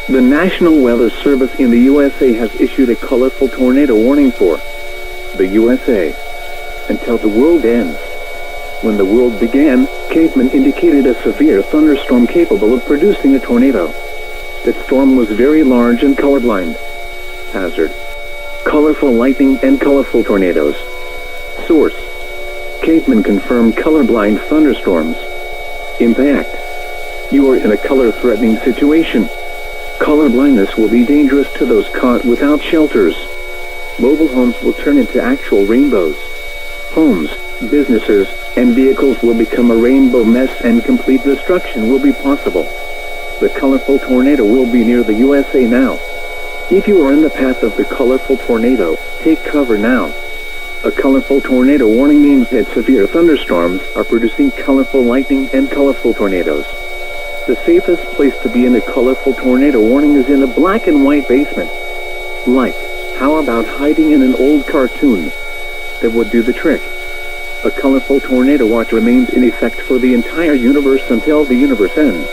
The National Weather Service in the USA has issued a colorful tornado warning for the USA until the world ends. When the world began, cavemen indicated a severe thunderstorm capable of producing a tornado. That storm was very large and colorblind. Hazard: colorful lightning and colorful tornadoes. Source: cavemen confirm colorblind thunderstorms. Impact: you are in a color-threatening situation. Color blindness will be dangerous to those caught without shelters. Mobile homes will turn into actual rainbows. Homes, businesses, and vehicles will become a rainbow mess, and complete destruction will be possible. The colorful tornado will be near the USA now. If you are in the path of the colorful tornado, take cover now. A colorful tornado warning means that severe thunderstorms are producing colorful lightning and colorful tornadoes. The safest place to be in a colorful tornado warning is in a black and white basement. How about hiding in an old cartoon? That would do the trick. A colorful tornado watch remains in effect for the entire universe until the universe ends.